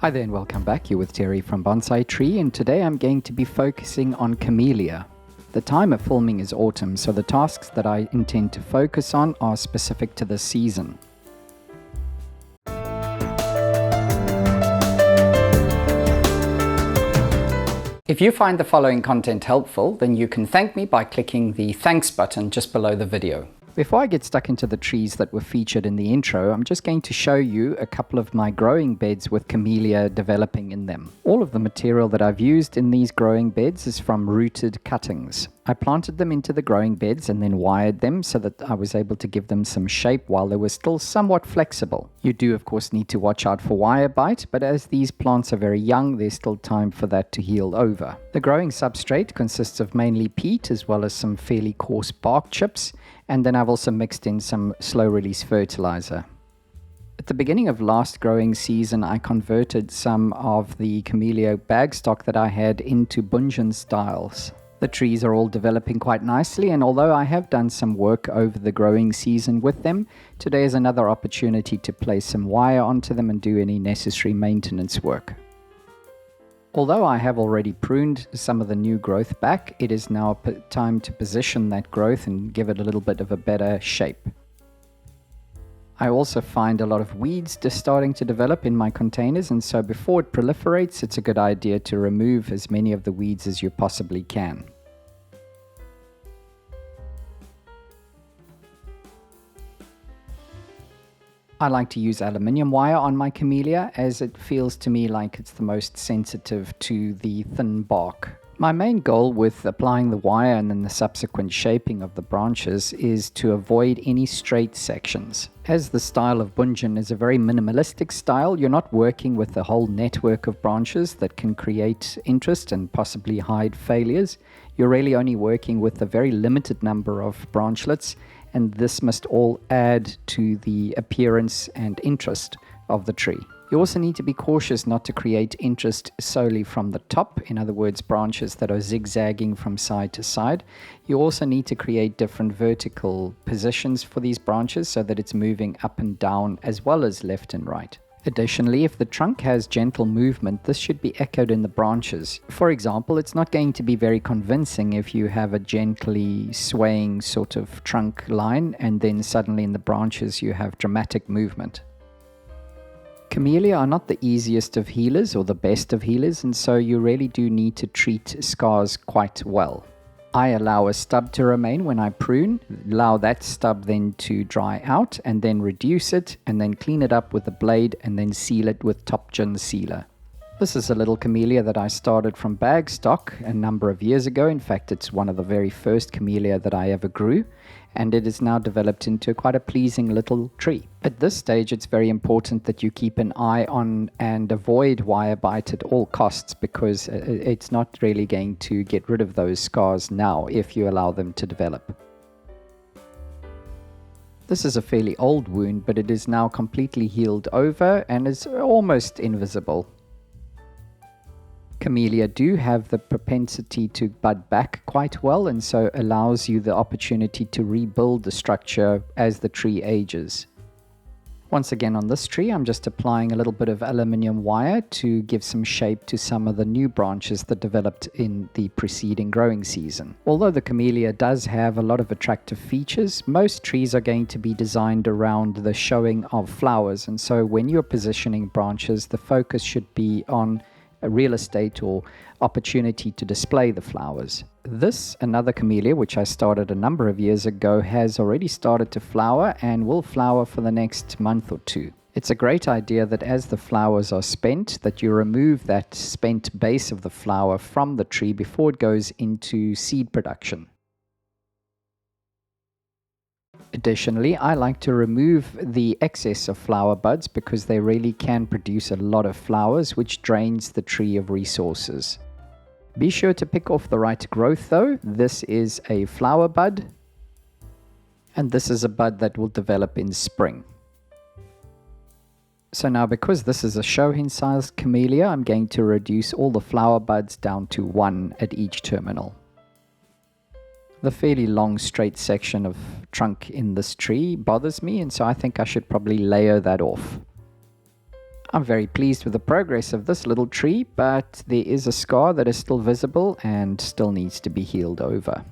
Hi there and welcome back. You're with Terry from Bonsai Tree, and today I'm going to be focusing on Camellia. The time of filming is autumn, so the tasks that I intend to focus on are specific to this season. If you find the following content helpful, then you can thank me by clicking the thanks button just below the video. Before I get stuck into the trees that were featured in the intro, I'm just going to show you a couple of my growing beds with Camellia developing in them. All of the material that I've used in these growing beds is from rooted cuttings. I planted them into the growing beds and then wired them so that I was able to give them some shape while they were still somewhat flexible. You do of course need to watch out for wire bite, but as these plants are very young, there's still time for that to heal over. The growing substrate consists of mainly peat as well as some fairly coarse bark chips, and then I've also mixed in some slow release fertilizer. At the beginning of last growing season, I converted some of the Camellia bag stock that I had into bunjun styles. The trees are all developing quite nicely, and although I have done some work over the growing season with them, today is another opportunity to place some wire onto them and do any necessary maintenance work. Although I have already pruned some of the new growth back, it is now time to position that growth and give it a little bit of a better shape. I also find a lot of weeds just starting to develop in my containers, and so before it proliferates, it's a good idea to remove as many of the weeds as you possibly can. I like to use aluminium wire on my Camellia as it feels to me like it's the most sensitive to the thin bark. My main goal with applying the wire and then the subsequent shaping of the branches is to avoid any straight sections. As the style of bunjun is a very minimalistic style, you're not working with a whole network of branches that can create interest and possibly hide failures. You're really only working with a very limited number of branchlets, and this must all add to the appearance and interest of the tree. You also need to be cautious not to create interest solely from the top, in other words, branches that are zigzagging from side to side. You also need to create different vertical positions for these branches so that it's moving up and down as well as left and right. Additionally, if the trunk has gentle movement, this should be echoed in the branches. For example, it's not going to be very convincing if you have a gently swaying sort of trunk line and then suddenly in the branches you have dramatic movement. Camellia are not the easiest of healers or the best of healers, and so you really do need to treat scars quite well. I allow a stub to remain when I prune, allow that stub then to dry out, and then reduce it, and then clean it up with a blade, and then seal it with top gin sealer. This is a little Camellia that I started from bag stock a number of years ago. In fact, it's one of the very first Camellia that I ever grew, and it is now developed into quite a pleasing little tree. At this stage, it's very important that you keep an eye on and avoid wire bite at all costs, because it's not really going to get rid of those scars now if you allow them to develop. This is a fairly old wound, but it is now completely healed over and is almost invisible. Camellia do have the propensity to bud back quite well, and so allows you the opportunity to rebuild the structure as the tree ages. Once again on this tree, I'm just applying a little bit of aluminium wire to give some shape to some of the new branches that developed in the preceding growing season. Although the Camellia does have a lot of attractive features, most trees are going to be designed around the showing of flowers, and so when you're positioning branches, the focus should be on a real estate or opportunity to display the flowers. This, another Camellia, which I started a number of years ago, has already started to flower and will flower for the next month or two. It's a great idea that as the flowers are spent, that you remove that spent base of the flower from the tree before it goes into seed production. Additionally, I like to remove the excess of flower buds because they really can produce a lot of flowers, which drains the tree of resources. Be sure to pick off the right growth though. This is a flower bud, and this is a bud that will develop in spring. So now, because this is a show-hen sized Camellia, I'm going to reduce all the flower buds down to one at each terminal. The fairly long straight section of trunk in this tree bothers me, and so I think I should probably layer that off. I'm very pleased with the progress of this little tree, but there is a scar that is still visible and still needs to be healed over.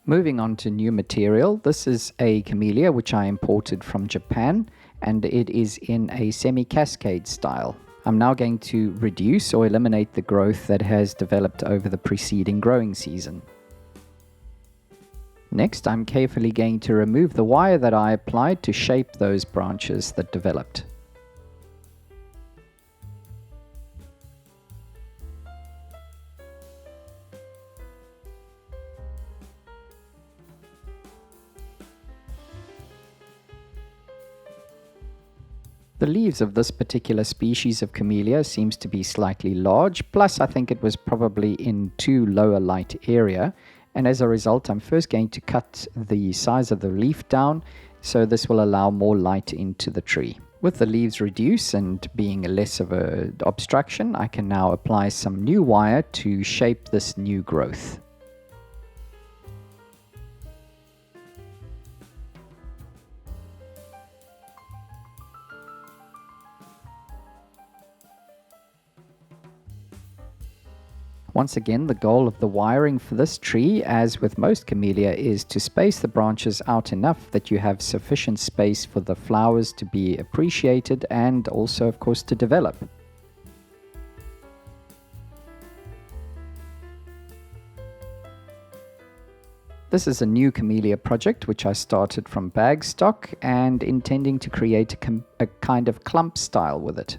Moving on to new material, this is a camellia which I imported from Japan, and it is in a semi-cascade style. I'm now going to reduce or eliminate the growth that has developed over the preceding growing season. Next, I'm carefully going to remove the wire that I applied to shape those branches that developed. The leaves of this particular species of camellia seems to be slightly large, plus I think it was probably in too low a light area. And as a result, I'm first going to cut the size of the leaf down, so this will allow more light into the tree. With the leaves reduced and being less of an obstruction, I can now apply some new wire to shape this new growth. Once again, the goal of the wiring for this tree, as with most camellia, is to space the branches out enough that you have sufficient space for the flowers to be appreciated and also, of course, to develop. This is a new camellia project which I started from bag stock and intending to create a kind of clump style with it.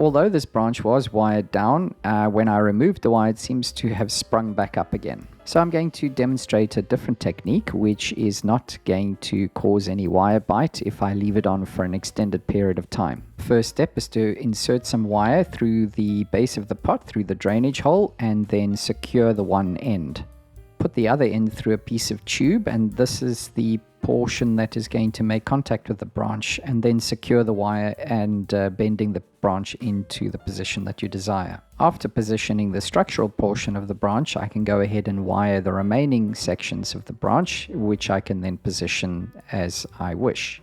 Although this branch was wired down, when I removed the wire it seems to have sprung back up again. So I'm going to demonstrate a different technique which is not going to cause any wire bite if I leave it on for an extended period of time. First step is to insert some wire through the base of the pot, through the drainage hole, and then secure the one end. Put the other end through a piece of tube, and this is the portion that is going to make contact with the branch, and then secure the wire and bending the branch into the position that you desire. After positioning the structural portion of the branch, I can go ahead and wire the remaining sections of the branch, which I can then position as I wish.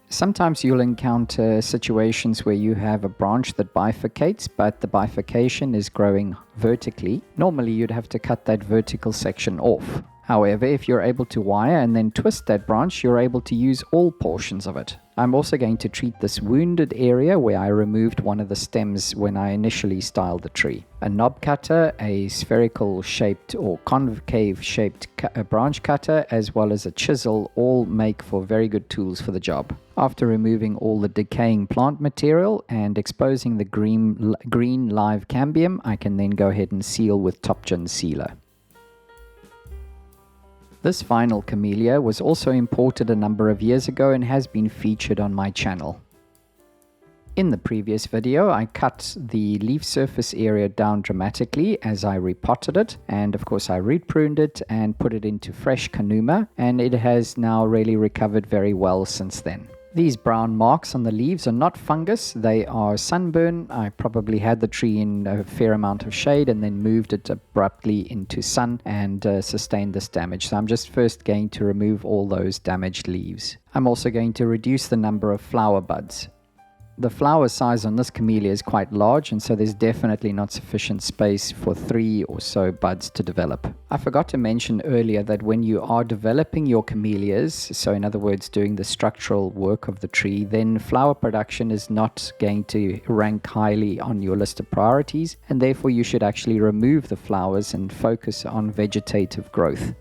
Sometimes you'll encounter situations where you have a branch that bifurcates, but the bifurcation is growing vertically. Normally you'd have to cut that vertical section off. However, if you're able to wire and then twist that branch, you're able to use all portions of it. I'm also going to treat this wounded area where I removed one of the stems when I initially styled the tree. A knob cutter, a spherical shaped or concave shaped branch cutter, as well as a chisel all make for very good tools for the job. After removing all the decaying plant material and exposing the green live cambium, I can then go ahead and seal with top gin sealer. This vinyl camellia was also imported a number of years ago and has been featured on my channel. In the previous video, I cut the leaf surface area down dramatically as I repotted it, and of course I repruned it and put it into fresh kanuma, and it has now really recovered very well since then. These brown marks on the leaves are not fungus, they are sunburn. I probably had the tree in a fair amount of shade and then moved it abruptly into sun and sustained this damage. So I'm just first going to remove all those damaged leaves. I'm also going to reduce the number of flower buds. The flower size on this camellia is quite large, and so there's definitely not sufficient space for 3 or so buds to develop. I forgot to mention earlier that when you are developing your camellias, so in other words doing the structural work of the tree, then flower production is not going to rank highly on your list of priorities, and therefore you should actually remove the flowers and focus on vegetative growth.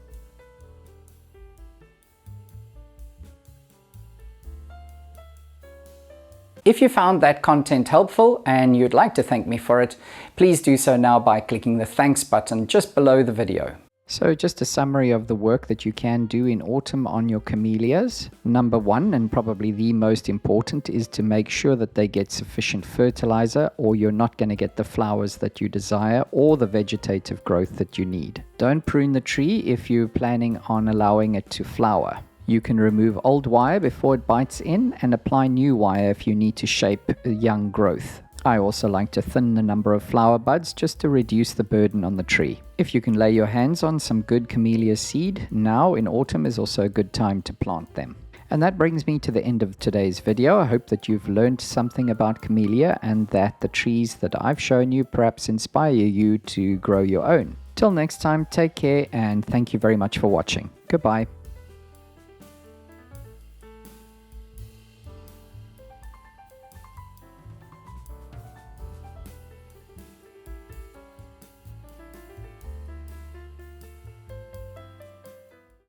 If you found that content helpful and you'd like to thank me for it, please do so now by clicking the thanks button just below the video. So just a summary of the work that you can do in autumn on your camellias. Number 1, and probably the most important, is to make sure that they get sufficient fertilizer, or you're not going to get the flowers that you desire or the vegetative growth that you need. Don't prune the tree if you're planning on allowing it to flower. You can remove old wire before it bites in and apply new wire if you need to shape young growth. I also like to thin the number of flower buds just to reduce the burden on the tree. If you can lay your hands on some good camellia seed, now in autumn is also a good time to plant them. And that brings me to the end of today's video. I hope that you've learned something about camellia and that the trees that I've shown you perhaps inspire you to grow your own. Till next time, take care and thank you very much for watching. Goodbye.